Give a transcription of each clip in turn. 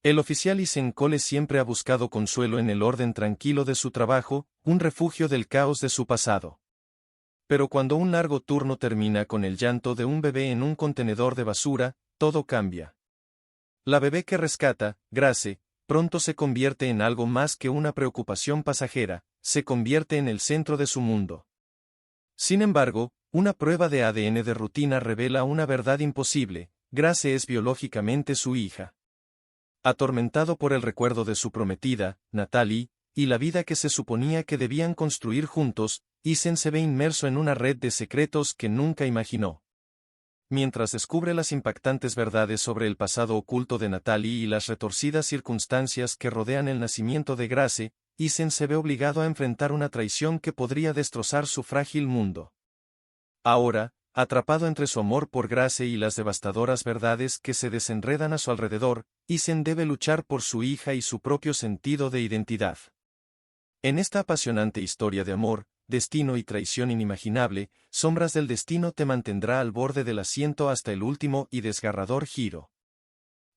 El oficial Isen Cole siempre ha buscado consuelo en el orden tranquilo de su trabajo, un refugio del caos de su pasado. Pero cuando un largo turno termina con el llanto de un bebé en un contenedor de basura, todo cambia. La bebé que rescata, Grace, pronto se convierte en algo más que una preocupación pasajera, se convierte en el centro de su mundo. Sin embargo, una prueba de ADN de rutina revela una verdad imposible: Grace es biológicamente su hija. Atormentado por el recuerdo de su prometida, Natalie, y la vida que se suponía que debían construir juntos, Isen se ve inmerso en una red de secretos que nunca imaginó. Mientras descubre las impactantes verdades sobre el pasado oculto de Natalie y las retorcidas circunstancias que rodean el nacimiento de Grace, Isen se ve obligado a enfrentar una traición que podría destrozar su frágil mundo. Ahora, atrapado entre su amor por Grace y las devastadoras verdades que se desenredan a su alrededor, Isen debe luchar por su hija y su propio sentido de identidad. En esta apasionante historia de amor, destino y traición inimaginable, Sombras del Destino te mantendrá al borde del asiento hasta el último y desgarrador giro.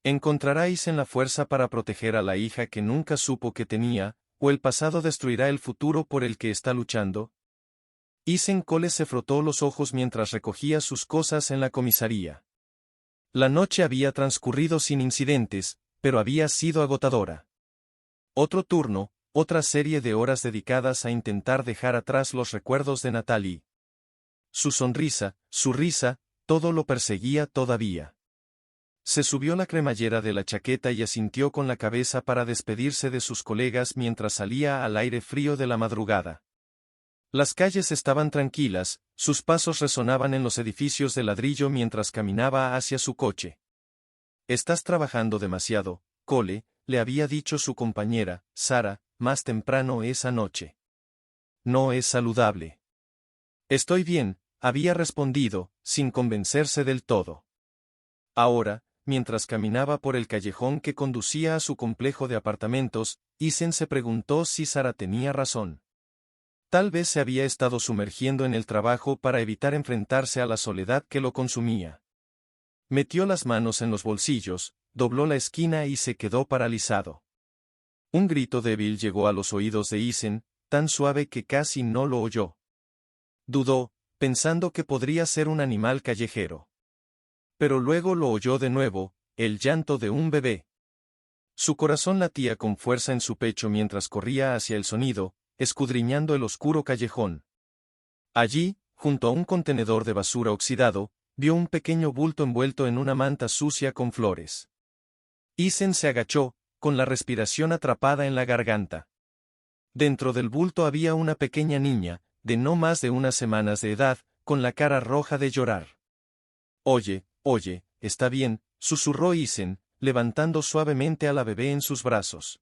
¿Encontrará Isen la fuerza para proteger a la hija que nunca supo que tenía, o el pasado destruirá el futuro por el que está luchando? Isen Cole se frotó los ojos mientras recogía sus cosas en la comisaría. La noche había transcurrido sin incidentes, pero había sido agotadora. Otro turno, otra serie de horas dedicadas a intentar dejar atrás los recuerdos de Natalie. Su sonrisa, su risa, todo lo perseguía todavía. Se subió la cremallera de la chaqueta y asintió con la cabeza para despedirse de sus colegas mientras salía al aire frío de la madrugada. Las calles estaban tranquilas, sus pasos resonaban en los edificios de ladrillo mientras caminaba hacia su coche. «Estás trabajando demasiado, Cole», le había dicho su compañera, Sara, más temprano esa noche. «No es saludable». «Estoy bien», había respondido, sin convencerse del todo. Ahora, mientras caminaba por el callejón que conducía a su complejo de apartamentos, Isen se preguntó si Sara tenía razón. Tal vez se había estado sumergiendo en el trabajo para evitar enfrentarse a la soledad que lo consumía. Metió las manos en los bolsillos, dobló la esquina y se quedó paralizado. Un grito débil llegó a los oídos de Isen, tan suave que casi no lo oyó. Dudó, pensando que podría ser un animal callejero. Pero luego lo oyó de nuevo, el llanto de un bebé. Su corazón latía con fuerza en su pecho mientras corría hacia el sonido, escudriñando el oscuro callejón. Allí, junto a un contenedor de basura oxidado, vio un pequeño bulto envuelto en una manta sucia con flores. Isen se agachó, con la respiración atrapada en la garganta. Dentro del bulto había una pequeña niña, de no más de unas semanas de edad, con la cara roja de llorar. «Oye, está bien», susurró Isen, levantando suavemente a la bebé en sus brazos.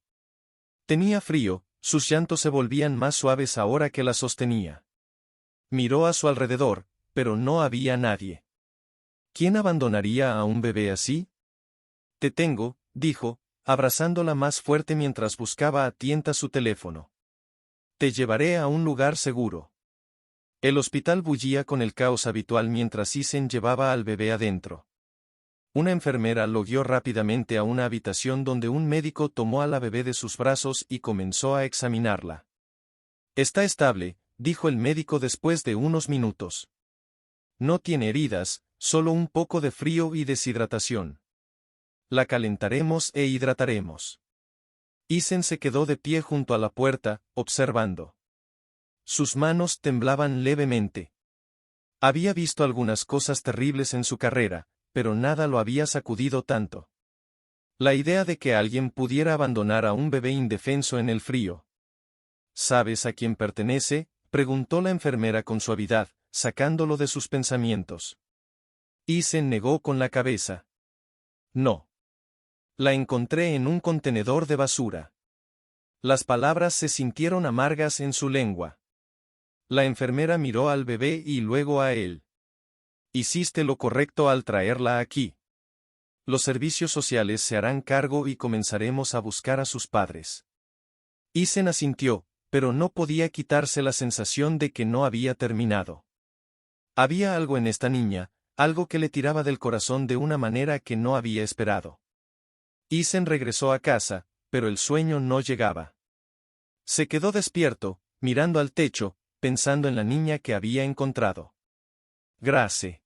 Tenía frío, sus llantos se volvían más suaves ahora que la sostenía. Miró a su alrededor, pero no había nadie. ¿Quién abandonaría a un bebé así? «Te tengo», dijo, abrazándola más fuerte mientras buscaba a tientas su teléfono. «Te llevaré a un lugar seguro». El hospital bullía con el caos habitual mientras Isen llevaba al bebé adentro. Una enfermera lo guió rápidamente a una habitación donde un médico tomó a la bebé de sus brazos y comenzó a examinarla. «Está estable», dijo el médico después de unos minutos. «No tiene heridas, solo un poco de frío y deshidratación. La calentaremos e hidrataremos». Isen se quedó de pie junto a la puerta, observando. Sus manos temblaban levemente. Había visto algunas cosas terribles en su carrera, pero nada lo había sacudido tanto. La idea de que alguien pudiera abandonar a un bebé indefenso en el frío. «¿Sabes a quién pertenece?», preguntó la enfermera con suavidad, sacándolo de sus pensamientos. Isen negó con la cabeza. «No. La encontré en un contenedor de basura». Las palabras se sintieron amargas en su lengua. La enfermera miró al bebé y luego a él. «Hiciste lo correcto al traerla aquí. Los servicios sociales se harán cargo y comenzaremos a buscar a sus padres». Isen asintió, pero no podía quitarse la sensación de que no había terminado. Había algo en esta niña, algo que le tiraba del corazón de una manera que no había esperado. Isen regresó a casa, pero el sueño no llegaba. Se quedó despierto, mirando al techo, pensando en la niña que había encontrado. Grace.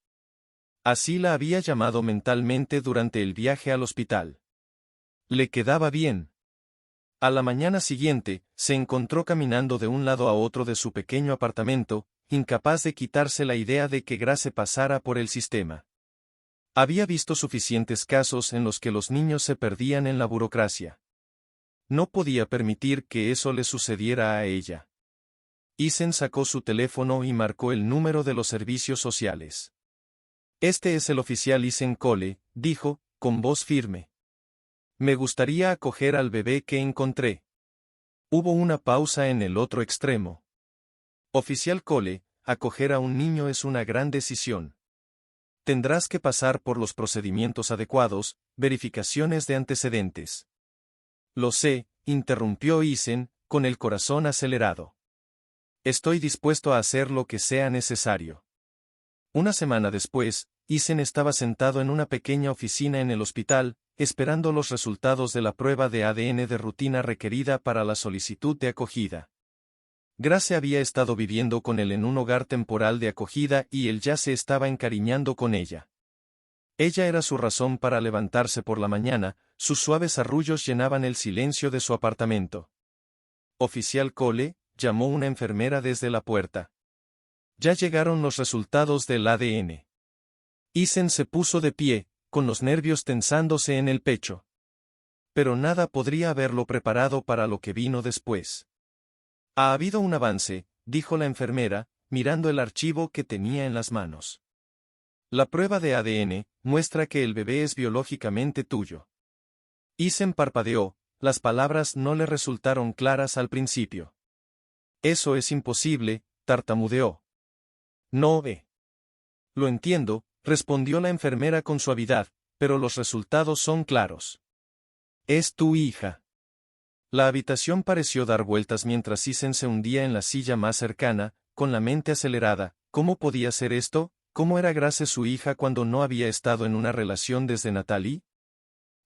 Así la había llamado mentalmente durante el viaje al hospital. Le quedaba bien. A la mañana siguiente, se encontró caminando de un lado a otro de su pequeño apartamento, incapaz de quitarse la idea de que Grace pasara por el sistema. Había visto suficientes casos en los que los niños se perdían en la burocracia. No podía permitir que eso le sucediera a ella. Isen sacó su teléfono y marcó el número de los servicios sociales. Este es el oficial Isen Cole, dijo, con voz firme. Me gustaría acoger al bebé que encontré. Hubo una pausa en el otro extremo. Oficial Cole, acoger a un niño es una gran decisión. Tendrás que pasar por los procedimientos adecuados, verificaciones de antecedentes. Lo sé, interrumpió Isen, con el corazón acelerado. Estoy dispuesto a hacer lo que sea necesario. Una semana después, Isen estaba sentado en una pequeña oficina en el hospital, esperando los resultados de la prueba de ADN de rutina requerida para la solicitud de acogida. Grace había estado viviendo con él en un hogar temporal de acogida y él ya se estaba encariñando con ella. Ella era su razón para levantarse por la mañana, sus suaves arrullos llenaban el silencio de su apartamento. Oficial Cole, llamó una enfermera desde la puerta. Ya llegaron los resultados del ADN. Isen se puso de pie, con los nervios tensándose en el pecho. Pero nada podría haberlo preparado para lo que vino después. Ha habido un avance, dijo la enfermera, mirando el archivo que tenía en las manos. La prueba de ADN muestra que el bebé es biológicamente tuyo. Isen parpadeó, las palabras no le resultaron claras al principio. Eso es imposible, tartamudeó. No ve. Lo entiendo, respondió la enfermera con suavidad, pero los resultados son claros. Es tu hija. La habitación pareció dar vueltas mientras Isen se hundía en la silla más cercana, con la mente acelerada. ¿Cómo podía ser esto? ¿Cómo era Grace su hija cuando no había estado en una relación desde Natalie?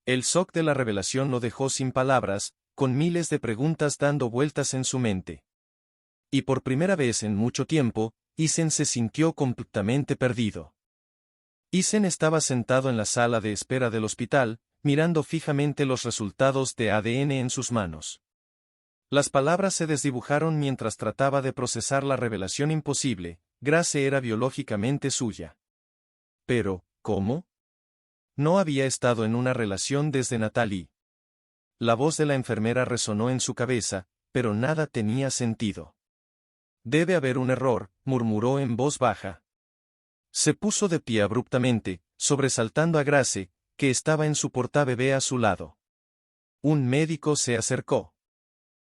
El shock de la revelación lo dejó sin palabras, con miles de preguntas dando vueltas en su mente. Y por primera vez en mucho tiempo, Isen se sintió completamente perdido. Isen estaba sentado en la sala de espera del hospital, mirando fijamente los resultados de ADN en sus manos. Las palabras se desdibujaron mientras trataba de procesar la revelación imposible. Grace era biológicamente suya. Pero, ¿cómo? No había estado en una relación desde Natalie. La voz de la enfermera resonó en su cabeza, pero nada tenía sentido. Debe haber un error, murmuró en voz baja. Se puso de pie abruptamente, sobresaltando a Grace, que estaba en su portabebé a su lado. Un médico se acercó.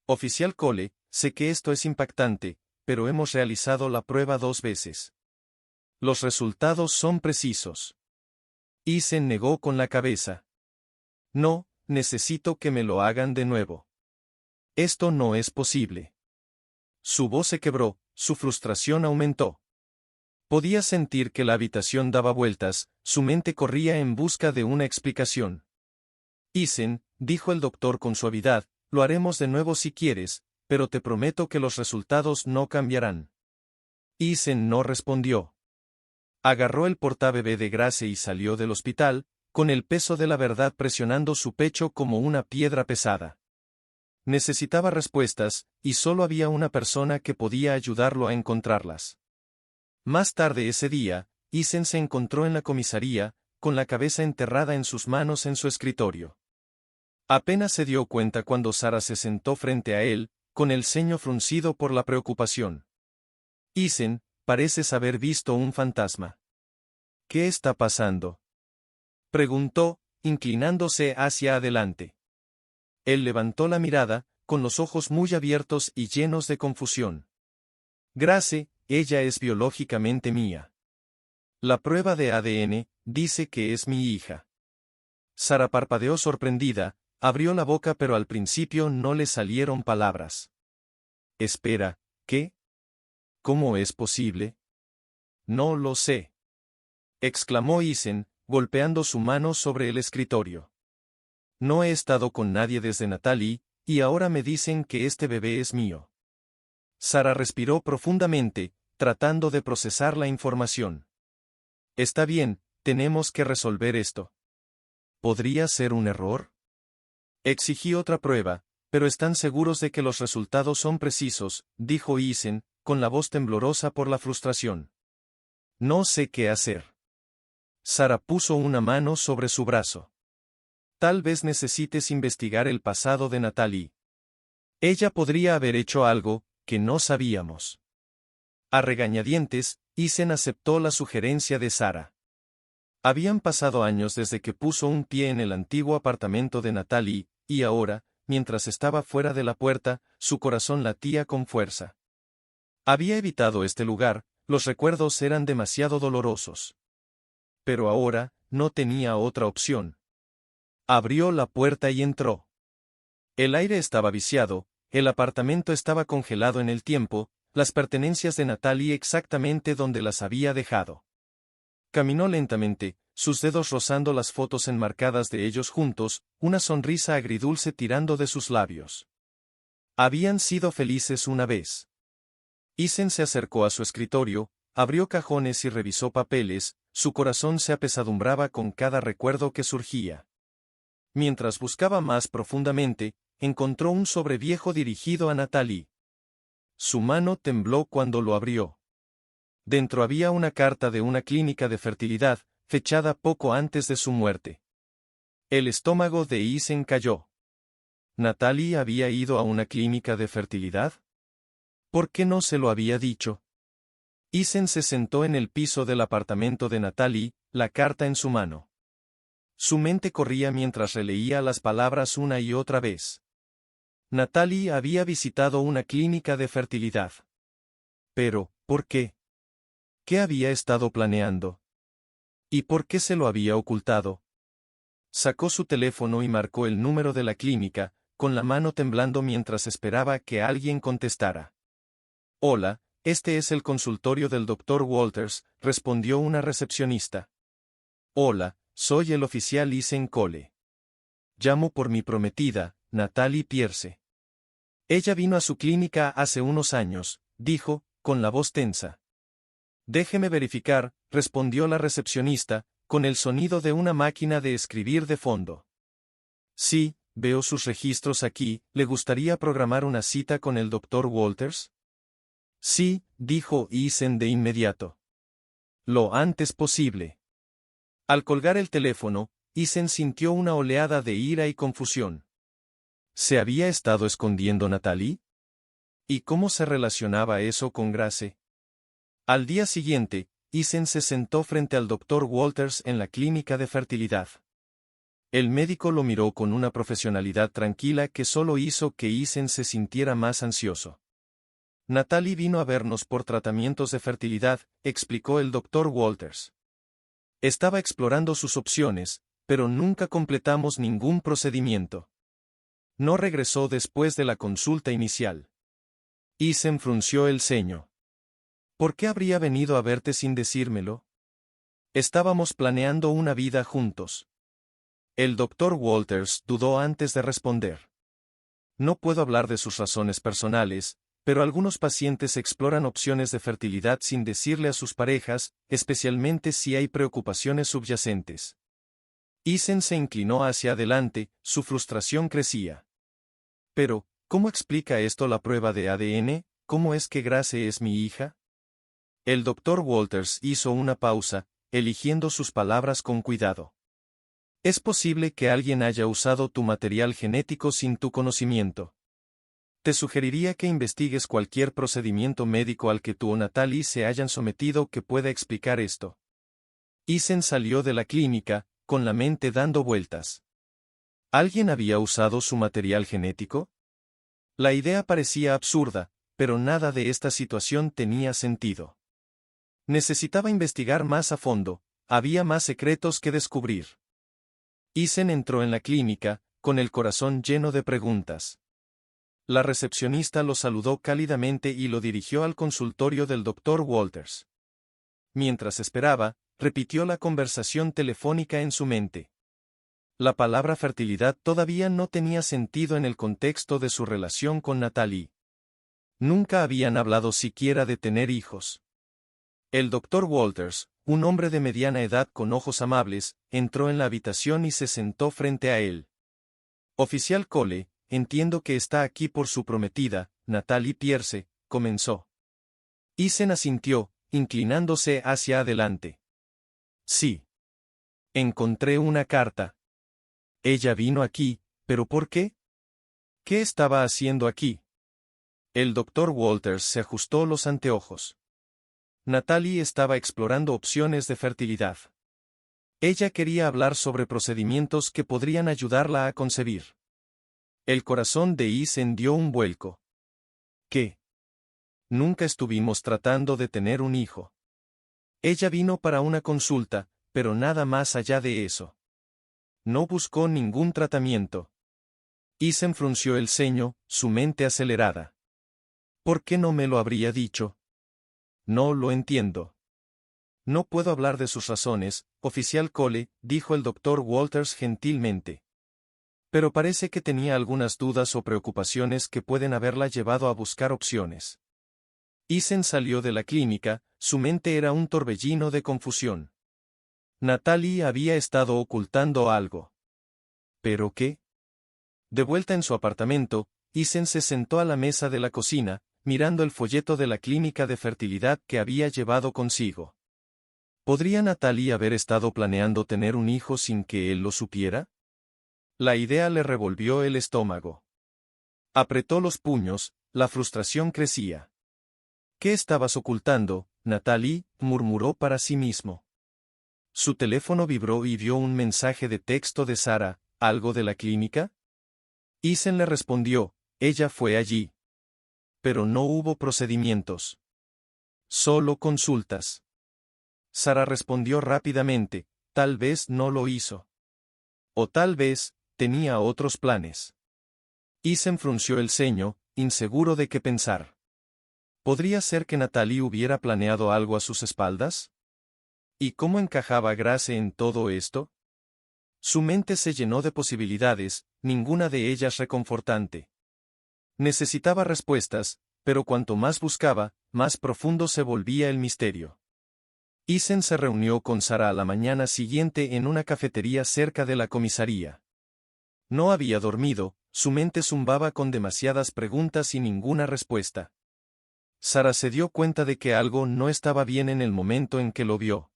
Oficial Cole, sé que esto es impactante, pero hemos realizado la prueba 2 veces. Los resultados son precisos. Isen negó con la cabeza. No, necesito que me lo hagan de nuevo. Esto no es posible. Su voz se quebró, su frustración aumentó. Podía sentir que la habitación daba vueltas, su mente corría en busca de una explicación. Isen, dijo el doctor con suavidad, lo haremos de nuevo si quieres, pero te prometo que los resultados no cambiarán. Isen no respondió. Agarró el portabebé de Grace y salió del hospital, con el peso de la verdad presionando su pecho como una piedra pesada. Necesitaba respuestas, y solo había una persona que podía ayudarlo a encontrarlas. Más tarde ese día, Isen se encontró en la comisaría, con la cabeza enterrada en sus manos en su escritorio. Apenas se dio cuenta cuando Sara se sentó frente a él, con el ceño fruncido por la preocupación. Isen, pareces haber visto un fantasma. ¿Qué está pasando?, preguntó, inclinándose hacia adelante. Él levantó la mirada, con los ojos muy abiertos y llenos de confusión. Grace, ella es biológicamente mía. La prueba de ADN dice que es mi hija. Sara parpadeó sorprendida, abrió la boca pero al principio no le salieron palabras. Espera, ¿qué? ¿Cómo es posible? No lo sé, exclamó Isen, golpeando su mano sobre el escritorio. No he estado con nadie desde Natalie, y ahora me dicen que este bebé es mío. Sara respiró profundamente, tratando de procesar la información. Está bien, tenemos que resolver esto. ¿Podría ser un error? Exigí otra prueba, pero están seguros de que los resultados son precisos, dijo Eisen, con la voz temblorosa por la frustración. No sé qué hacer. Sara puso una mano sobre su brazo. Tal vez necesites investigar el pasado de Natalie. Ella podría haber hecho algo que no sabíamos. A regañadientes, Eisen aceptó la sugerencia de Sara. Habían pasado años desde que puso un pie en el antiguo apartamento de Natalie, y ahora, mientras estaba fuera de la puerta, su corazón latía con fuerza. Había evitado este lugar, los recuerdos eran demasiado dolorosos. Pero ahora, no tenía otra opción. Abrió la puerta y entró. El aire estaba viciado, el apartamento estaba congelado en el tiempo, las pertenencias de Natalie exactamente donde las había dejado. Caminó lentamente, sus dedos rozando las fotos enmarcadas de ellos juntos, una sonrisa agridulce tirando de sus labios. Habían sido felices una vez. Eisen se acercó a su escritorio, abrió cajones y revisó papeles, su corazón se apesadumbraba con cada recuerdo que surgía. Mientras buscaba más profundamente, encontró un sobre viejo dirigido a Natalie. Su mano tembló cuando lo abrió. Dentro había una carta de una clínica de fertilidad, fechada poco antes de su muerte. El estómago de Eisen cayó. ¿Natalie había ido a una clínica de fertilidad? ¿Por qué no se lo había dicho? Eisen se sentó en el piso del apartamento de Natalie, la carta en su mano. Su mente corría mientras releía las palabras una y otra vez. Natalie había visitado una clínica de fertilidad. Pero, ¿por qué? ¿Qué había estado planeando? ¿Y por qué se lo había ocultado? Sacó su teléfono y marcó el número de la clínica, con la mano temblando mientras esperaba que alguien contestara. Hola, este es el consultorio del Dr. Walters, respondió una recepcionista. Hola, soy el oficial Eisen Cole. Llamo por mi prometida, Natalie Pierce. Ella vino a su clínica hace unos años, dijo, con la voz tensa. Déjeme verificar, respondió la recepcionista, con el sonido de una máquina de escribir de fondo. Sí, veo sus registros aquí, ¿le gustaría programar una cita con el Dr. Walters? Sí, dijo Eisen de inmediato. Lo antes posible. Al colgar el teléfono, Eisen sintió una oleada de ira y confusión. ¿Se había estado escondiendo Natalie? ¿Y cómo se relacionaba eso con Grace? Al día siguiente, Eisen se sentó frente al Dr. Walters en la clínica de fertilidad. El médico lo miró con una profesionalidad tranquila que solo hizo que Eisen se sintiera más ansioso. Natalie vino a vernos por tratamientos de fertilidad, explicó el Dr. Walters. Estaba explorando sus opciones, pero nunca completamos ningún procedimiento. No regresó después de la consulta inicial. Eisen frunció el ceño. ¿Por qué habría venido a verte sin decírmelo? Estábamos planeando una vida juntos. El Dr. Walters dudó antes de responder. No puedo hablar de sus razones personales, pero algunos pacientes exploran opciones de fertilidad sin decirle a sus parejas, especialmente si hay preocupaciones subyacentes. Eisen se inclinó hacia adelante, su frustración crecía. Pero, ¿cómo explica esto la prueba de ADN? ¿Cómo es que Grace es mi hija? El Dr. Walters hizo una pausa, eligiendo sus palabras con cuidado. Es posible que alguien haya usado tu material genético sin tu conocimiento. Te sugeriría que investigues cualquier procedimiento médico al que tú o Natalie se hayan sometido que pueda explicar esto. Eisen salió de la clínica, con la mente dando vueltas. ¿Alguien había usado su material genético? La idea parecía absurda, pero nada de esta situación tenía sentido. Necesitaba investigar más a fondo, había más secretos que descubrir. Eisen entró en la clínica, con el corazón lleno de preguntas. La recepcionista lo saludó cálidamente y lo dirigió al consultorio del Dr. Walters. Mientras esperaba, repitió la conversación telefónica en su mente. La palabra fertilidad todavía no tenía sentido en el contexto de su relación con Natalie. Nunca habían hablado siquiera de tener hijos. El doctor Walters, un hombre de mediana edad con ojos amables, entró en la habitación y se sentó frente a él. Oficial Cole, entiendo que está aquí por su prometida, Natalie Pierce, comenzó. Eason asintió, inclinándose hacia adelante. Sí. Encontré una carta. Ella vino aquí, ¿pero por qué? ¿Qué estaba haciendo aquí? El doctor Walters se ajustó los anteojos. Natalie estaba explorando opciones de fertilidad. Ella quería hablar sobre procedimientos que podrían ayudarla a concebir. El corazón de Eason dio un vuelco. ¿Qué? Nunca estuvimos tratando de tener un hijo. Ella vino para una consulta, pero nada más allá de eso. No buscó ningún tratamiento. Eason frunció el ceño, su mente acelerada. ¿Por qué no me lo habría dicho? No lo entiendo. No puedo hablar de sus razones, oficial Cole, dijo el doctor Walters gentilmente. Pero parece que tenía algunas dudas o preocupaciones que pueden haberla llevado a buscar opciones. Eason salió de la clínica, su mente era un torbellino de confusión. Natalie había estado ocultando algo. ¿Pero qué? De vuelta en su apartamento, Eason se sentó a la mesa de la cocina, mirando el folleto de la clínica de fertilidad que había llevado consigo. ¿Podría Natalie haber estado planeando tener un hijo sin que él lo supiera? La idea le revolvió el estómago. Apretó los puños, la frustración crecía. ¿Qué estabas ocultando, Natalie?, murmuró para sí mismo. Su teléfono vibró y vio un mensaje de texto de Sara, ¿algo de la clínica? Eason le respondió, ella fue allí. Pero no hubo procedimientos. Solo consultas. Sara respondió rápidamente, tal vez no lo hizo. O tal vez, tenía otros planes. Eason frunció el ceño, inseguro de qué pensar. ¿Podría ser que Natalie hubiera planeado algo a sus espaldas? ¿Y cómo encajaba Grace en todo esto? Su mente se llenó de posibilidades, ninguna de ellas reconfortante. Necesitaba respuestas, pero cuanto más buscaba, más profundo se volvía el misterio. Eason se reunió con Sara a la mañana siguiente en una cafetería cerca de la comisaría. No había dormido, su mente zumbaba con demasiadas preguntas y ninguna respuesta. Sara se dio cuenta de que algo no estaba bien en el momento en que lo vio.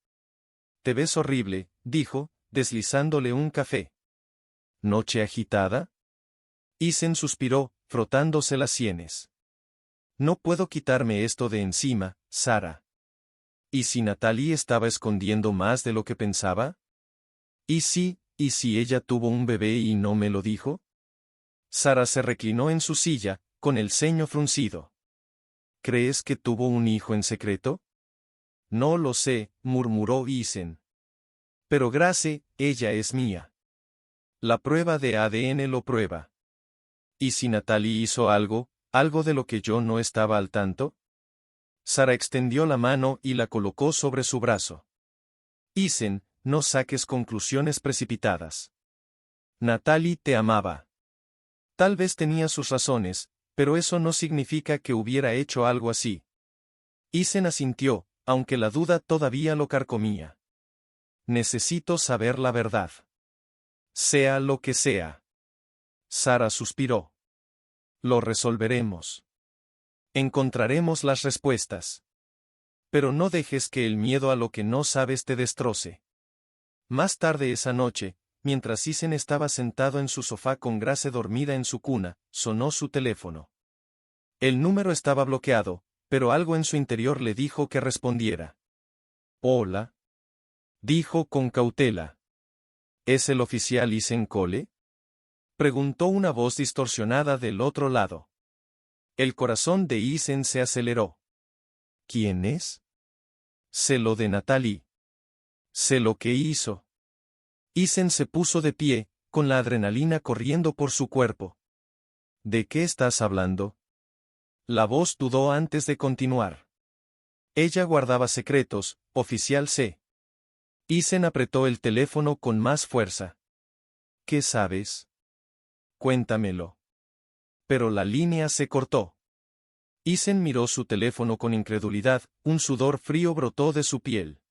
«Te ves horrible», dijo, deslizándole un café. ¿Noche agitada? Eason suspiró, frotándose las sienes. No puedo quitarme esto de encima, Sara. ¿Y si Natalie estaba escondiendo más de lo que pensaba? ¿Y si ella tuvo un bebé y no me lo dijo? Sara se reclinó en su silla, con el ceño fruncido. ¿Crees que tuvo un hijo en secreto? No lo sé, murmuró Eason. Pero Grace, ella es mía. La prueba de ADN lo prueba. ¿Y si Natalie hizo algo de lo que yo no estaba al tanto? Sara extendió la mano y la colocó sobre su brazo. Eason, no saques conclusiones precipitadas. Natalie te amaba. Tal vez tenía sus razones, pero eso no significa que hubiera hecho algo así. Eason asintió, aunque la duda todavía lo carcomía. Necesito saber la verdad. Sea lo que sea. Sara suspiró. Lo resolveremos. Encontraremos las respuestas. Pero no dejes que el miedo a lo que no sabes te destroce. Más tarde esa noche, mientras Eason estaba sentado en su sofá con Grace dormida en su cuna, sonó su teléfono. El número estaba bloqueado, pero algo en su interior le dijo que respondiera. Hola. Dijo con cautela. ¿Es el oficial Eason Cole? Preguntó una voz distorsionada del otro lado. El corazón de Eason se aceleró. ¿Quién es? Sé lo de Natalie. Sé lo que hizo. Eason se puso de pie, con la adrenalina corriendo por su cuerpo. ¿De qué estás hablando? La voz dudó antes de continuar. Ella guardaba secretos, oficial C. Eason apretó el teléfono con más fuerza. ¿Qué sabes? Cuéntamelo. Pero la línea se cortó. Isen miró su teléfono con incredulidad, un sudor frío brotó de su piel.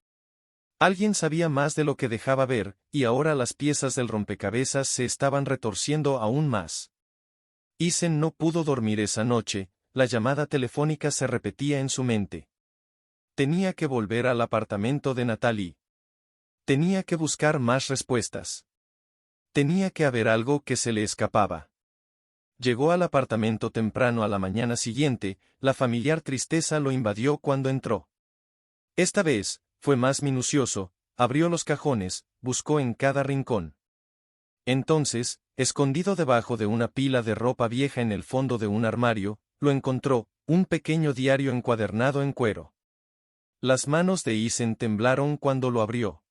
Alguien sabía más de lo que dejaba ver, y ahora las piezas del rompecabezas se estaban retorciendo aún más. Isen no pudo dormir esa noche, la llamada telefónica se repetía en su mente. Tenía que volver al apartamento de Natalie. Tenía que buscar más respuestas. Tenía que haber algo que se le escapaba. Llegó al apartamento temprano a la mañana siguiente, la familiar tristeza lo invadió cuando entró. Esta vez, fue más minucioso, abrió los cajones, buscó en cada rincón. Entonces, escondido debajo de una pila de ropa vieja en el fondo de un armario, lo encontró, un pequeño diario encuadernado en cuero. Las manos de Isen temblaron cuando lo abrió.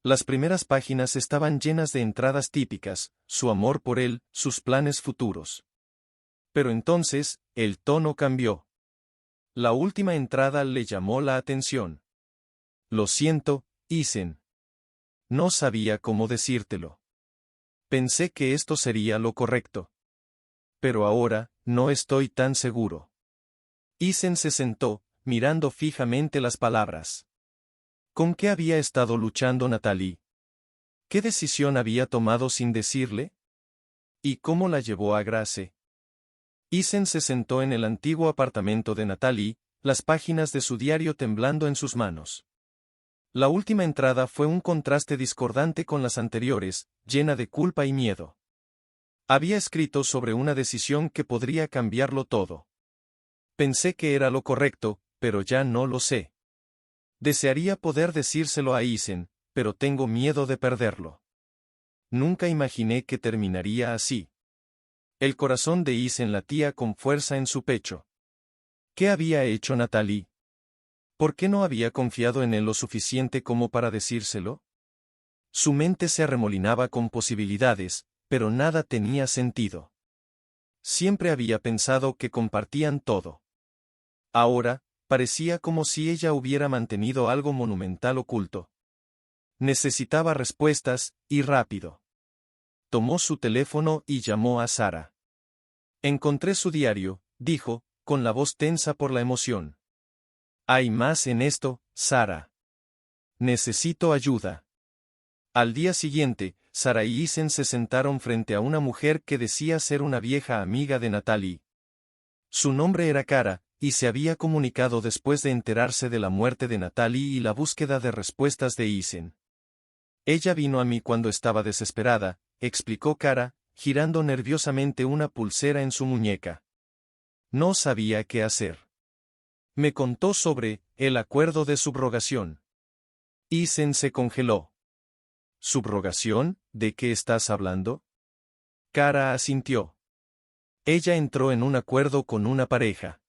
Las primeras páginas estaban llenas de entradas típicas, su amor por él, sus planes futuros. Pero entonces, el tono cambió. La última entrada le llamó la atención. Lo siento, Isen. No sabía cómo decírtelo. Pensé que esto sería lo correcto. Pero ahora, no estoy tan seguro. Isen se sentó, mirando fijamente las palabras. ¿Con qué había estado luchando Natalie? ¿Qué decisión había tomado sin decirle? ¿Y cómo la llevó a Grace? Isen se sentó en el antiguo apartamento de Natalie, las páginas de su diario temblando en sus manos. La última entrada fue un contraste discordante con las anteriores, llena de culpa y miedo. Había escrito sobre una decisión que podría cambiarlo todo. Pensé que era lo correcto, pero ya no lo sé. Desearía poder decírselo a Isen, pero tengo miedo de perderlo. Nunca imaginé que terminaría así. El corazón de Isen latía con fuerza en su pecho. ¿Qué había hecho Natalie? ¿Por qué no había confiado en él lo suficiente como para decírselo? Su mente se arremolinaba con posibilidades, pero nada tenía sentido. Siempre había pensado que compartían todo. Ahora, parecía como si ella hubiera mantenido algo monumental oculto. Necesitaba respuestas, y rápido. Tomó su teléfono y llamó a Sara. Encontré su diario, dijo, con la voz tensa por la emoción. Hay más en esto, Sara. Necesito ayuda. Al día siguiente, Sara y Isen se sentaron frente a una mujer que decía ser una vieja amiga de Natalie. Su nombre era Cara, y se había comunicado después de enterarse de la muerte de Natalie y la búsqueda de respuestas de Isen. Ella vino a mí cuando estaba desesperada, explicó Cara, girando nerviosamente una pulsera en su muñeca. No sabía qué hacer. Me contó sobre el acuerdo de subrogación. Isen se congeló. ¿Subrogación? ¿De qué estás hablando? Cara asintió. Ella entró en un acuerdo con una pareja.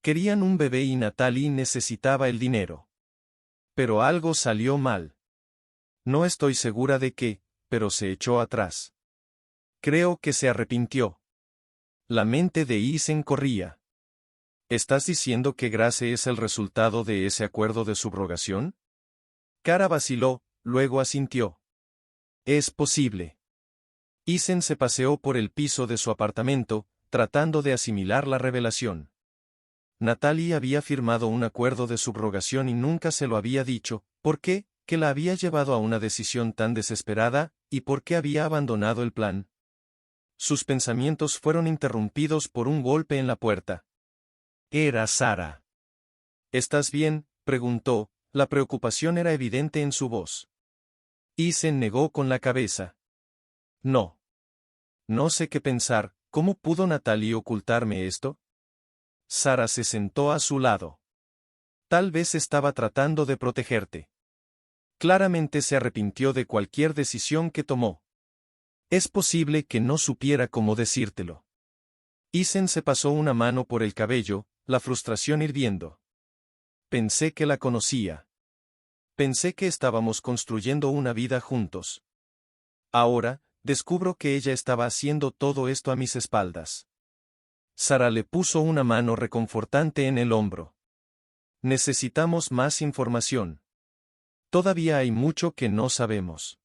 Querían un bebé y Natalie necesitaba el dinero. Pero algo salió mal. No estoy segura de qué, pero se echó atrás. Creo que se arrepintió. La mente de Isen corría. ¿Estás diciendo que Grace es el resultado de ese acuerdo de subrogación? Cara vaciló, luego asintió. Es posible. Isen se paseó por el piso de su apartamento, tratando de asimilar la revelación. Natalie había firmado un acuerdo de subrogación y nunca se lo había dicho. ¿Por qué? ¿Qué la había llevado a una decisión tan desesperada? ¿Y por qué había abandonado el plan? Sus pensamientos fueron interrumpidos por un golpe en la puerta. Era Sara. ¿Estás bien?, preguntó, la preocupación era evidente en su voz. Isen negó con la cabeza. No. No sé qué pensar, ¿cómo pudo Natalie ocultarme esto? Sara se sentó a su lado. Tal vez estaba tratando de protegerte. Claramente se arrepintió de cualquier decisión que tomó. Es posible que no supiera cómo decírtelo. Isen se pasó una mano por el cabello, la frustración hirviendo. Pensé que la conocía. Pensé que estábamos construyendo una vida juntos. Ahora, descubro que ella estaba haciendo todo esto a mis espaldas. Sara le puso una mano reconfortante en el hombro. Necesitamos más información. Todavía hay mucho que no sabemos.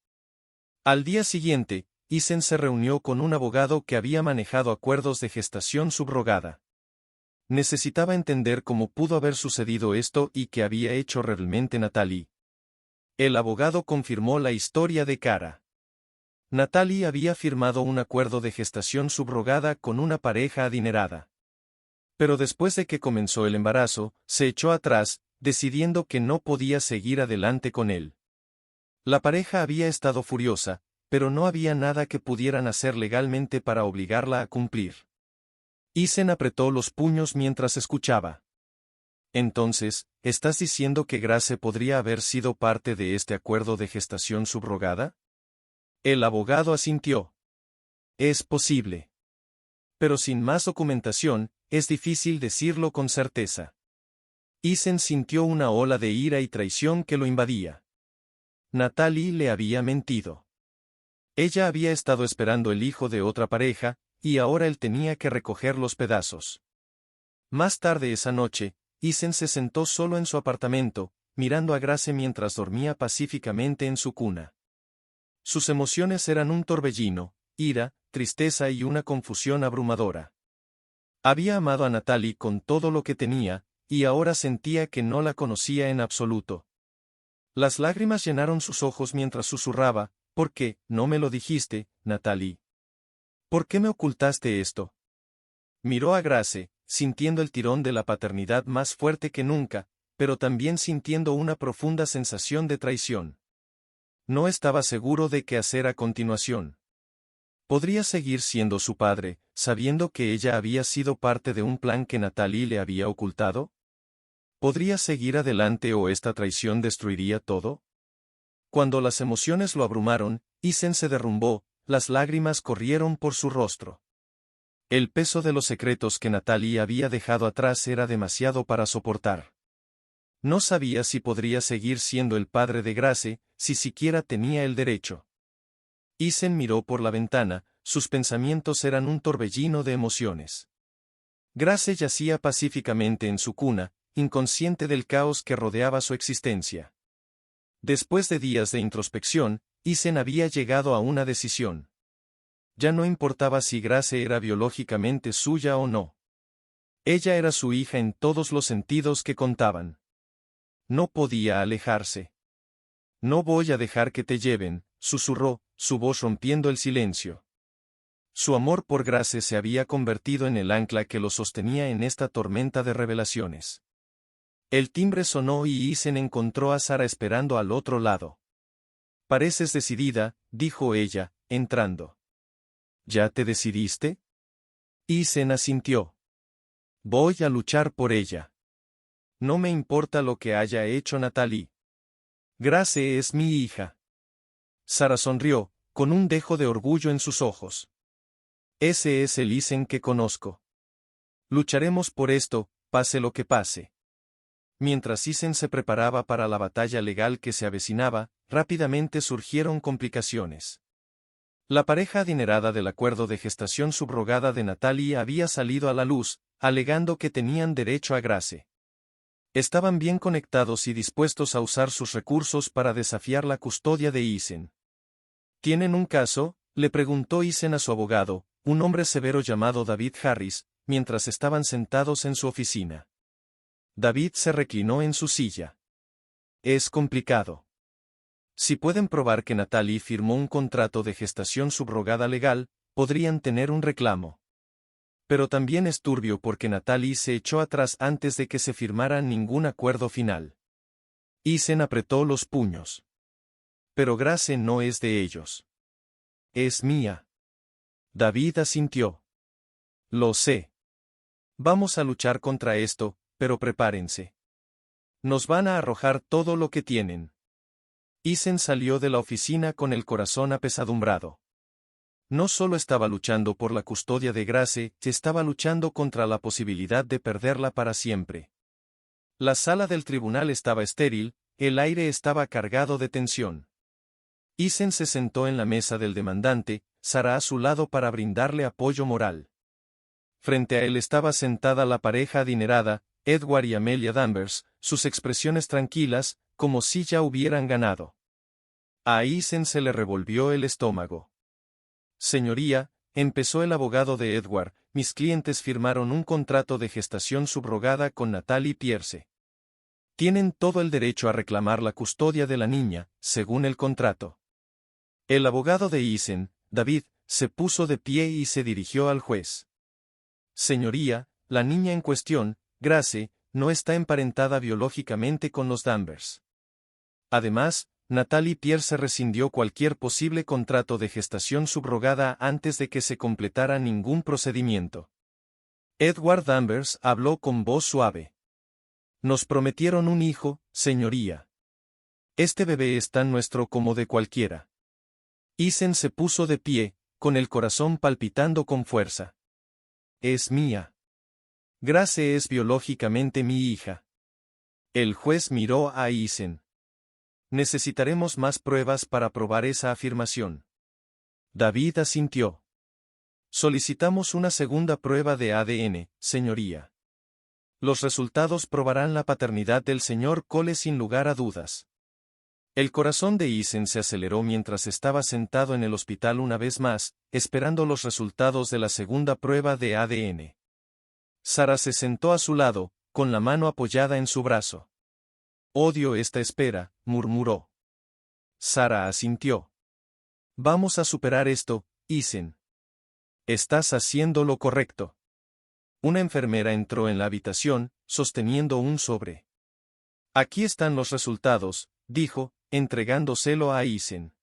Al día siguiente, Isen se reunió con un abogado que había manejado acuerdos de gestación subrogada. Necesitaba entender cómo pudo haber sucedido esto y qué había hecho realmente Natalie. El abogado confirmó la historia de Kara. Natalie había firmado un acuerdo de gestación subrogada con una pareja adinerada. Pero después de que comenzó el embarazo, se echó atrás, decidiendo que no podía seguir adelante con él. La pareja había estado furiosa, pero no había nada que pudieran hacer legalmente para obligarla a cumplir. Isen apretó los puños mientras escuchaba. Entonces, ¿estás diciendo que Grace podría haber sido parte de este acuerdo de gestación subrogada? El abogado asintió. Es posible. Pero sin más documentación, es difícil decirlo con certeza. Isen sintió una ola de ira y traición que lo invadía. Natalie le había mentido. Ella había estado esperando el hijo de otra pareja, y ahora él tenía que recoger los pedazos. Más tarde esa noche, Isen se sentó solo en su apartamento, mirando a Grace mientras dormía pacíficamente en su cuna. Sus emociones eran un torbellino, ira, tristeza y una confusión abrumadora. Había amado a Natalie con todo lo que tenía, y ahora sentía que no la conocía en absoluto. Las lágrimas llenaron sus ojos mientras susurraba, ¿por qué no me lo dijiste, Natalie? ¿Por qué me ocultaste esto? Miró a Grace, sintiendo el tirón de la paternidad más fuerte que nunca, pero también sintiendo una profunda sensación de traición. No estaba seguro de qué hacer a continuación. ¿Podría seguir siendo su padre, sabiendo que ella había sido parte de un plan que Natalie le había ocultado? ¿Podría seguir adelante o esta traición destruiría todo? Cuando las emociones lo abrumaron, Isen se derrumbó, las lágrimas corrieron por su rostro. El peso de los secretos que Natalie había dejado atrás era demasiado para soportar. No sabía si podría seguir siendo el padre de Grace, si siquiera tenía el derecho. Isen miró por la ventana, sus pensamientos eran un torbellino de emociones. Grace yacía pacíficamente en su cuna, inconsciente del caos que rodeaba su existencia. Después de días de introspección, Isen había llegado a una decisión. Ya no importaba si Grace era biológicamente suya o no. Ella era su hija en todos los sentidos que contaban. No podía alejarse. No voy a dejar que te lleven, susurró, su voz rompiendo el silencio. Su amor por Grace se había convertido en el ancla que lo sostenía en esta tormenta de revelaciones. El timbre sonó y Isen encontró a Sara esperando al otro lado. Pareces decidida, dijo ella, entrando. ¿Ya te decidiste? Isen asintió. Voy a luchar por ella. No me importa lo que haya hecho Natalie. Grace es mi hija. Sara sonrió, con un dejo de orgullo en sus ojos. Ese es el Isen que conozco. Lucharemos por esto, pase lo que pase. Mientras Isen se preparaba para la batalla legal que se avecinaba, rápidamente surgieron complicaciones. La pareja adinerada del acuerdo de gestación subrogada de Natalie había salido a la luz, alegando que tenían derecho a Grace. Estaban bien conectados y dispuestos a usar sus recursos para desafiar la custodia de Isen. ¿Tienen un caso?, le preguntó Isen a su abogado, un hombre severo llamado David Harris, mientras estaban sentados en su oficina. David se reclinó en su silla. Es complicado. Si pueden probar que Natalie firmó un contrato de gestación subrogada legal, podrían tener un reclamo. Pero también es turbio porque Natalie se echó atrás antes de que se firmara ningún acuerdo final. Isen apretó los puños. Pero Grace no es de ellos. Es mía. David asintió. Lo sé. Vamos a luchar contra esto, pero prepárense. Nos van a arrojar todo lo que tienen. Isen salió de la oficina con el corazón apesadumbrado. No solo estaba luchando por la custodia de Grace, estaba luchando contra la posibilidad de perderla para siempre. La sala del tribunal estaba estéril, el aire estaba cargado de tensión. Isen se sentó en la mesa del demandante, Sara a su lado para brindarle apoyo moral. Frente a él estaba sentada la pareja adinerada, Edward y Amelia Danvers, sus expresiones tranquilas, como si ya hubieran ganado. A Eisen se le revolvió el estómago. Señoría, empezó el abogado de Edward, mis clientes firmaron un contrato de gestación subrogada con Natalie Pierce. Tienen todo el derecho a reclamar la custodia de la niña, según el contrato. El abogado de Eisen, David, se puso de pie y se dirigió al juez. Señoría, la niña en cuestión, Grace, no está emparentada biológicamente con los Danvers. Además, Natalie Pierce rescindió cualquier posible contrato de gestación subrogada antes de que se completara ningún procedimiento. Edward Danvers habló con voz suave. Nos prometieron un hijo, señoría. Este bebé es tan nuestro como de cualquiera. Eisen se puso de pie, con el corazón palpitando con fuerza. Es mía. Grace es biológicamente mi hija. El juez miró a Eisen. Necesitaremos más pruebas para probar esa afirmación. David asintió. Solicitamos una segunda prueba de ADN, señoría. Los resultados probarán la paternidad del señor Cole sin lugar a dudas. El corazón de Eisen se aceleró mientras estaba sentado en el hospital una vez más, esperando los resultados de la segunda prueba de ADN. Sara se sentó a su lado, con la mano apoyada en su brazo. Odio esta espera, murmuró. Sara asintió. Vamos a superar esto, Eisen. Estás haciendo lo correcto. Una enfermera entró en la habitación, sosteniendo un sobre. Aquí están los resultados, dijo, entregándoselo a Eisen.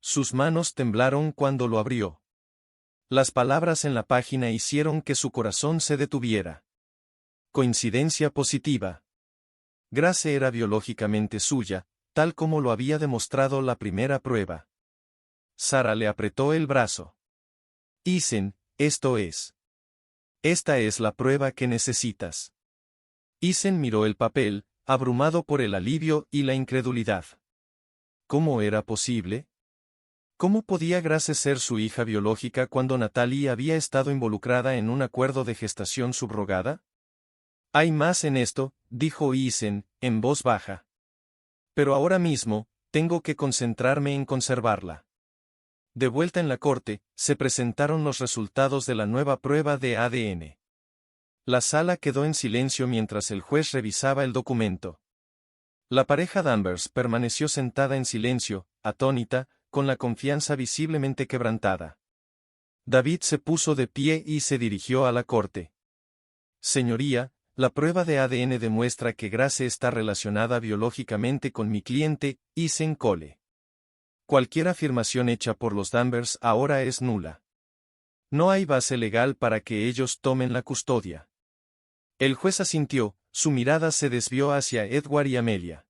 Sus manos temblaron cuando lo abrió. Las palabras en la página hicieron que su corazón se detuviera. Coincidencia positiva. Grace era biológicamente suya, tal como lo había demostrado la primera prueba. Sara le apretó el brazo. Eisen, esto es. Esta es la prueba que necesitas. Eisen miró el papel, abrumado por el alivio y la incredulidad. ¿Cómo era posible? ¿Cómo podía Grace ser su hija biológica cuando Natalie había estado involucrada en un acuerdo de gestación subrogada? Hay más en esto, dijo Eisen, en voz baja. Pero ahora mismo, tengo que concentrarme en conservarla. De vuelta en la corte, se presentaron los resultados de la nueva prueba de ADN. La sala quedó en silencio mientras el juez revisaba el documento. La pareja Danvers permaneció sentada en silencio, atónita, con la confianza visiblemente quebrantada. David se puso de pie y se dirigió a la corte. Señoría, la prueba de ADN demuestra que Grace está relacionada biológicamente con mi cliente, Eisen Cole. Cualquier afirmación hecha por los Danvers ahora es nula. No hay base legal para que ellos tomen la custodia. El juez asintió, su mirada se desvió hacia Edward y Amelia.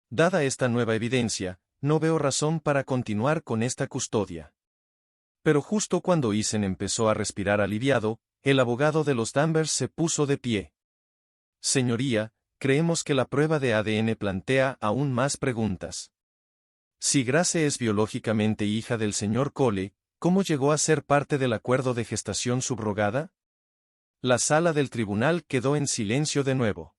Dada esta nueva evidencia, no veo razón para continuar con esta custodia. Pero justo cuando Eisen empezó a respirar aliviado, el abogado de los Danvers se puso de pie. Señoría, creemos que la prueba de ADN plantea aún más preguntas. Si Grace es biológicamente hija del señor Cole, ¿cómo llegó a ser parte del acuerdo de gestación subrogada? La sala del tribunal quedó en silencio de nuevo.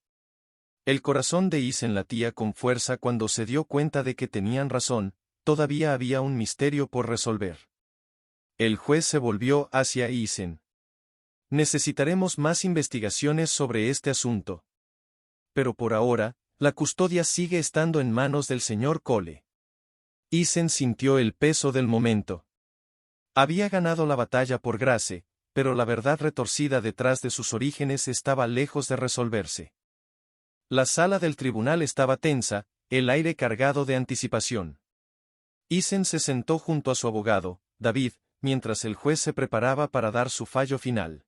El corazón de Eisen latía con fuerza cuando se dio cuenta de que tenían razón, todavía había un misterio por resolver. El juez se volvió hacia Eisen. Necesitaremos más investigaciones sobre este asunto. Pero por ahora, la custodia sigue estando en manos del señor Cole. Eisen sintió el peso del momento. Había ganado la batalla por Grace, pero la verdad retorcida detrás de sus orígenes estaba lejos de resolverse. La sala del tribunal estaba tensa, el aire cargado de anticipación. Eisen se sentó junto a su abogado, David, mientras el juez se preparaba para dar su fallo final.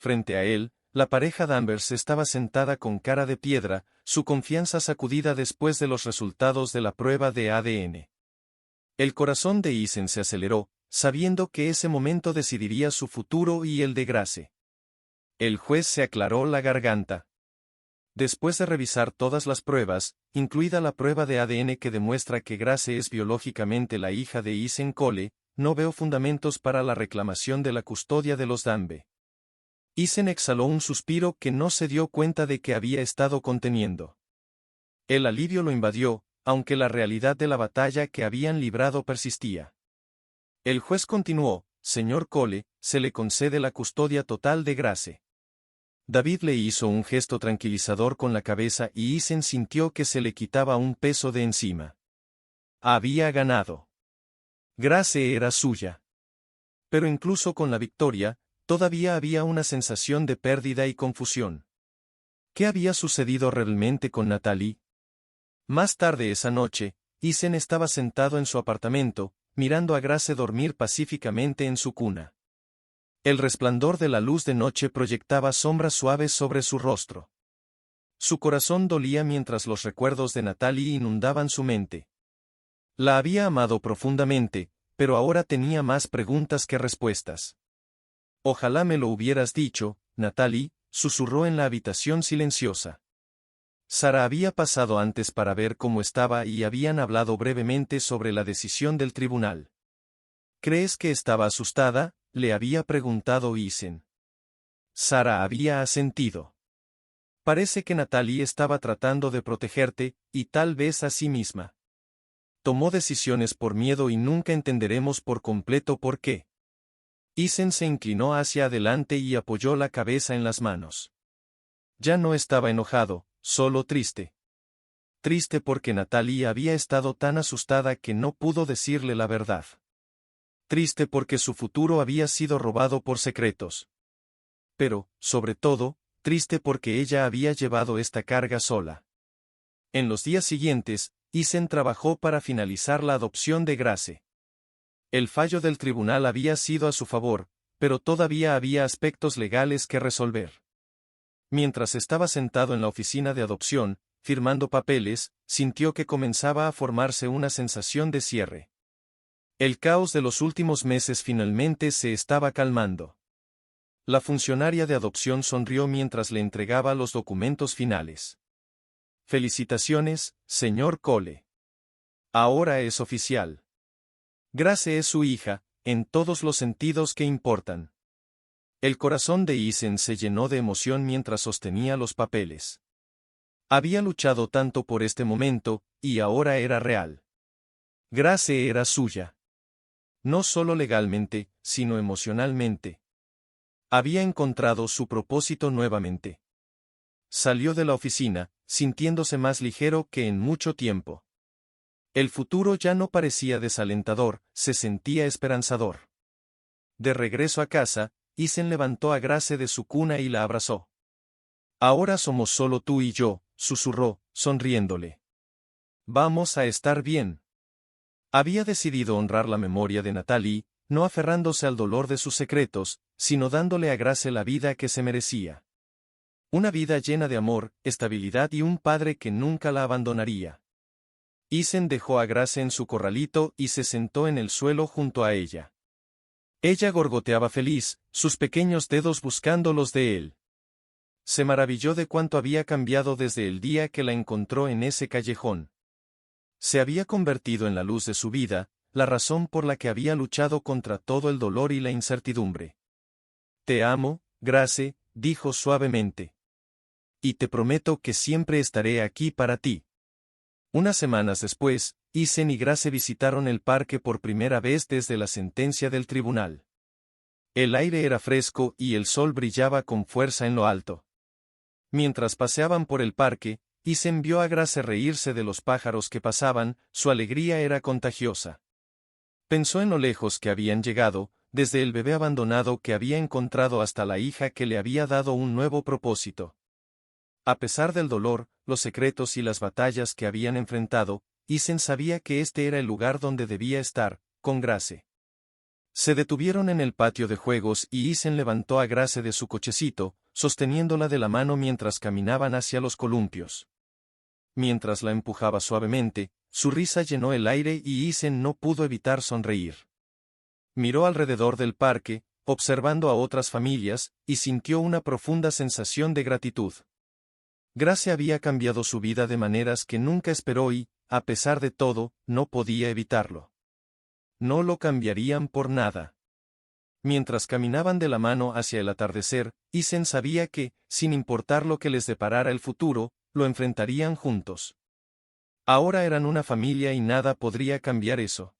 Frente a él, la pareja Danvers estaba sentada con cara de piedra, su confianza sacudida después de los resultados de la prueba de ADN. El corazón de Eisen se aceleró, sabiendo que ese momento decidiría su futuro y el de Grace. El juez se aclaró la garganta. Después de revisar todas las pruebas, incluida la prueba de ADN que demuestra que Grace es biológicamente la hija de Eisen Cole, no veo fundamentos para la reclamación de la custodia de los Danvers. Eisen exhaló un suspiro que no se dio cuenta de que había estado conteniendo. El alivio lo invadió, aunque la realidad de la batalla que habían librado persistía. El juez continuó: «Señor Cole, se le concede la custodia total de Grace». David le hizo un gesto tranquilizador con la cabeza y Isen sintió que se le quitaba un peso de encima. Había ganado. Grace era suya. Pero incluso con la victoria, todavía había una sensación de pérdida y confusión. ¿Qué había sucedido realmente con Natalie? Más tarde esa noche, Isen estaba sentado en su apartamento, mirando a Grace dormir pacíficamente en su cuna. El resplandor de la luz de noche proyectaba sombras suaves sobre su rostro. Su corazón dolía mientras los recuerdos de Natalie inundaban su mente. La había amado profundamente, pero ahora tenía más preguntas que respuestas. «Ojalá me lo hubieras dicho, Natalie», susurró en la habitación silenciosa. Sara había pasado antes para ver cómo estaba y habían hablado brevemente sobre la decisión del tribunal. «¿Crees que estaba asustada?», le había preguntado Isen. Sara había asentido. «Parece que Natalie estaba tratando de protegerte, y tal vez a sí misma. Tomó decisiones por miedo y nunca entenderemos por completo por qué». Isen se inclinó hacia adelante y apoyó la cabeza en las manos. Ya no estaba enojado, solo triste. Triste porque Natalie había estado tan asustada que no pudo decirle la verdad. Triste porque su futuro había sido robado por secretos. Pero, sobre todo, triste porque ella había llevado esta carga sola. En los días siguientes, Isen trabajó para finalizar la adopción de Grace. El fallo del tribunal había sido a su favor, pero todavía había aspectos legales que resolver. Mientras estaba sentado en la oficina de adopción, firmando papeles, sintió que comenzaba a formarse una sensación de cierre. El caos de los últimos meses finalmente se estaba calmando. La funcionaria de adopción sonrió mientras le entregaba los documentos finales. «Felicitaciones, señor Cole. Ahora es oficial. Grace es su hija, en todos los sentidos que importan». El corazón de Isen se llenó de emoción mientras sostenía los papeles. Había luchado tanto por este momento, y ahora era real. Grace era suya. No solo legalmente, sino emocionalmente. Había encontrado su propósito nuevamente. Salió de la oficina, sintiéndose más ligero que en mucho tiempo. El futuro ya no parecía desalentador, se sentía esperanzador. De regreso a casa, Isen levantó a Grace de su cuna y la abrazó. «Ahora somos solo tú y yo», susurró, sonriéndole. «Vamos a estar bien». Había decidido honrar la memoria de Natalie, no aferrándose al dolor de sus secretos, sino dándole a Grace la vida que se merecía. Una vida llena de amor, estabilidad y un padre que nunca la abandonaría. Isen dejó a Grace en su corralito y se sentó en el suelo junto a ella. Ella gorgoteaba feliz, sus pequeños dedos buscando los de él. Se maravilló de cuánto había cambiado desde el día que la encontró en ese callejón. Se había convertido en la luz de su vida, la razón por la que había luchado contra todo el dolor y la incertidumbre. «Te amo, Grace», dijo suavemente. «Y te prometo que siempre estaré aquí para ti». Unas semanas después, Isen y Grace visitaron el parque por primera vez desde la sentencia del tribunal. El aire era fresco y el sol brillaba con fuerza en lo alto. Mientras paseaban por el parque, Isen vio a Grace reírse de los pájaros que pasaban, su alegría era contagiosa. Pensó en lo lejos que habían llegado, desde el bebé abandonado que había encontrado hasta la hija que le había dado un nuevo propósito. A pesar del dolor, los secretos y las batallas que habían enfrentado, Isen sabía que este era el lugar donde debía estar, con Grace. Se detuvieron en el patio de juegos y Isen levantó a Grace de su cochecito, sosteniéndola de la mano mientras caminaban hacia los columpios. Mientras la empujaba suavemente, su risa llenó el aire y Isen no pudo evitar sonreír. Miró alrededor del parque, observando a otras familias, y sintió una profunda sensación de gratitud. Grace había cambiado su vida de maneras que nunca esperó y, a pesar de todo, no podía evitarlo. No lo cambiarían por nada. Mientras caminaban de la mano hacia el atardecer, Isen sabía que, sin importar lo que les deparara el futuro, lo enfrentarían juntos. Ahora eran una familia y nada podría cambiar eso.